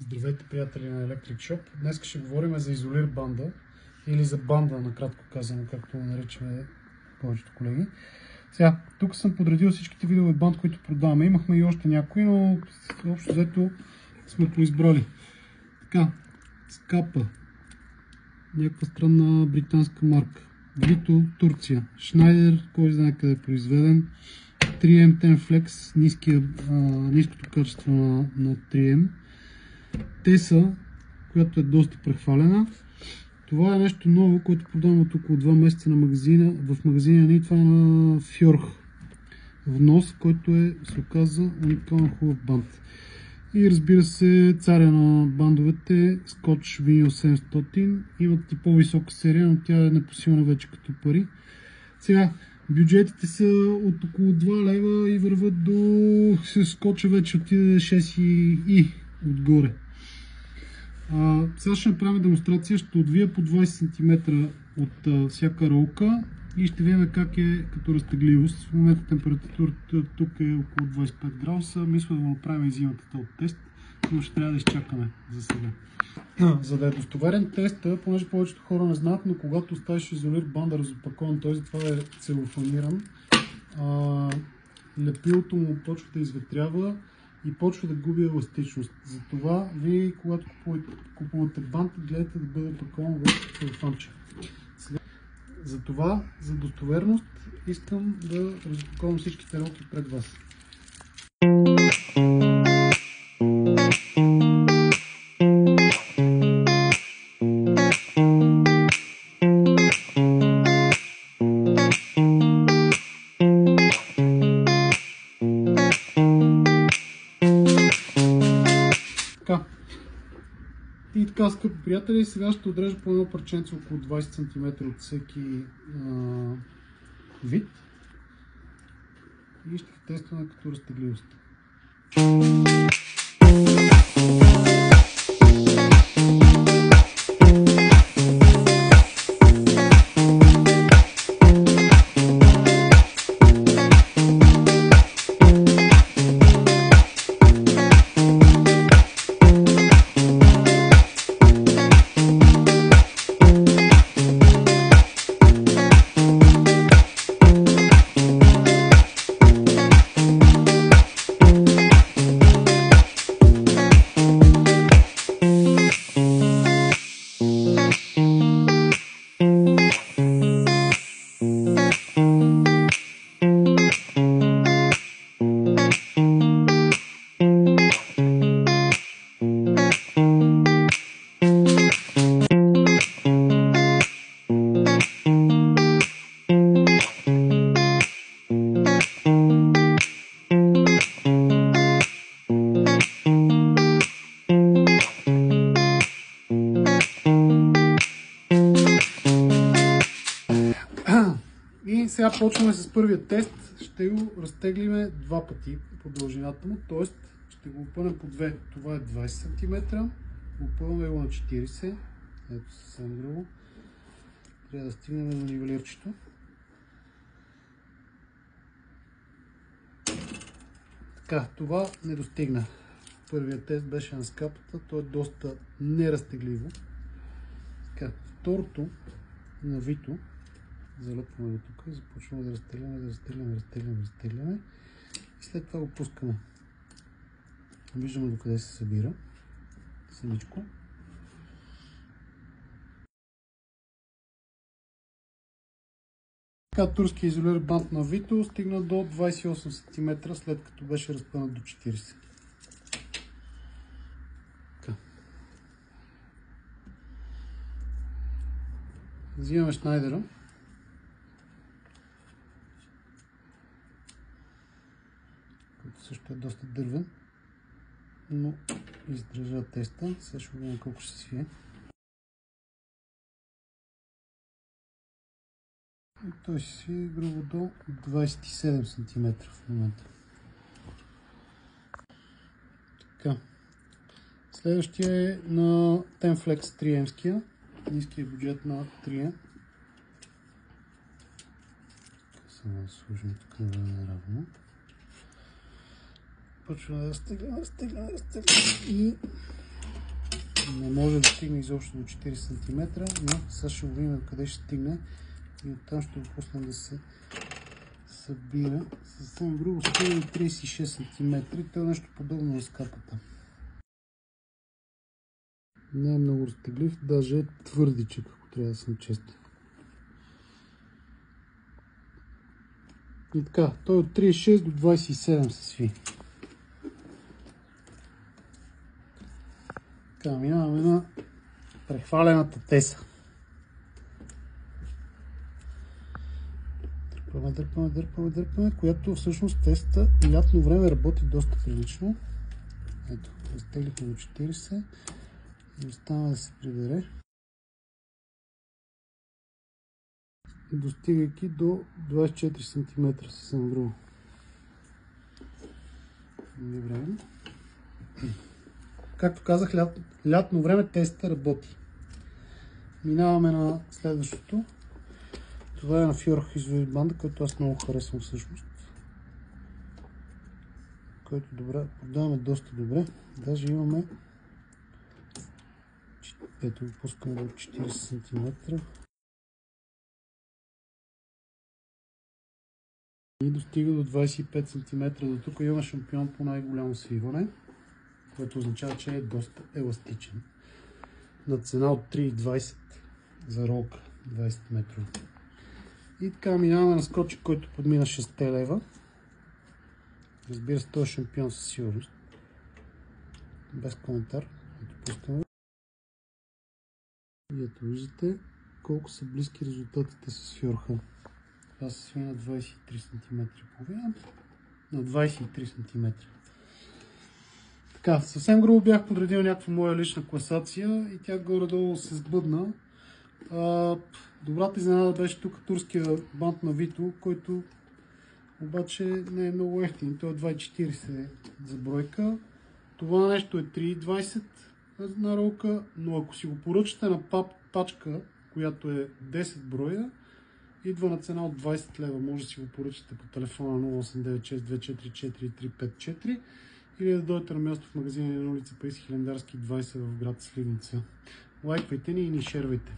Здравейте, приятели на Electric Shop. Днес ще говорим за изолир банда или за банда, накратко казано, както наричаме повечето колеги. Сега, тук съм подредил всичките видове банд, които продаваме. Имахме и още някои, но общо взето сме поизбрали. Така, Скапа, някаква странна британска марка. Vito, Турция. Schneider, кой знае къде е произведен. 3M Tenflex, ниското качество на 3M. Теса, която е доста прехвалена. Това е нещо ново, което продавам от около 2 месеца в магазина ни. Това е на Фьорх внос, който се оказа уникално хубав банд. И разбира се, царя на бандовете Scotch Vinyl 700. Имат и по-висока серия, но тя е непосилна вече като пари. Сега, бюджетите са от около 2 лева и върват до Scotch вече отиде 6 и отгоре. Сега ще направим демонстрация, ще отвия по 20 см от всяка ролка и ще видим как е като разтегливост. В момента температурата тук е около 25 градуса. Мисля да го направим и зимата този тест, но ще трябва да изчакаме за сега. За да е достоверен теста, понеже повечето хора не знаят, но когато оставиш изолир банда разопакован, той затова е целофаниран, лепилото му почва да изветрява и почва да губи еластичност. Затова вие, когато купувате бант, гледате да бъде опакован в целофанче. Затова, за достоверност, искам да разопаковам всичките ролки пред вас. И така, скъпи приятели, сега ще отрежа по едно парченце около 20 см от всеки вид и ще ги тестваме като разтегливост. И сега почваме с първия тест. Ще го разтеглиме два пъти по дължината му, т.е. ще го опънем по две. Това е 20 см, опъваме го на 40. Ето съвсем грубо. Трябва да стигнем на нивелирчето. Така, това не достигна. Първият тест беше на скапата, то е доста неразтегливо. Така, второто на Vito. Залепваме го тук, започваме да разтегляме и след това го пускаме. Виждаме докъде се събира самичко. Така, турски изолир банд на Vito стигна до 28 см, след като беше разпънат до 40. Взимаме Schneider-а. Който също е доста дървен, но издържа теста. Сега ще видим колко ще свие. И той ще свие грубо до 27 см в момента. Така. Следващия е на Tenflex 3M-ския, ниския бюджет на 3M. Само да сложим тук наравно. Почва да разтегля и Не може да стигне изобщо до 40 см, но сега ще го видим къде ще стигне и оттам ще го пуснем да се събира. Съвсем грубо стига до 36 см. Това е нещо подобно на скапата. Не е много разтеглив, даже е твърдичък, ако трябва да съм честен. И така, той от 36 до 27 се сви. Така, минаваме на прехвалената теса. Дърпаме, която всъщност теста лятно време работи доста прилично. Ето, разтеглихме до 40 и остава да се прибере, достигайки до 24 см съвсем грубо. Добре. Както казах, лятно време теста работи. Минаваме на следващото. Това е на Fjord Изолир банда, който аз много харесвам всъщност. Който продаваме доста добре. Даже имаме, ето го пускаме до 40 см. И достига до 25 см. До тук има шампион по най-голямо свиване, което означава, че е доста еластичен. На цена от 3,20 за ролка 20 метра. И така минаваме на скотчик, който подмина 6 лева. Разбира се, той е шампион със сигурност. Без коментар. Ето пускаме. И ето виждате колко са близки резултатите с Fjord. Това се сви на 23 см половина. На 23 см. Така, съвсем грубо бях подредил някаква моя лична класация и тя горе-долу се сбъдна. Добрата изненада беше тук турския бант на Vito, който обаче не е много ефтин. Той е 2,40 за бройка. Това нещо е 3,20 на ролка, но ако си го поръчате на пачка, която е 10 броя, идва на цена от 20 лева. Може да си го поръчате по телефона 0896 244 354 или да дойдете на място в магазина на улица Паисий Хилендарски 20 в град Сливница. Лайквайте ни и ни шервайте.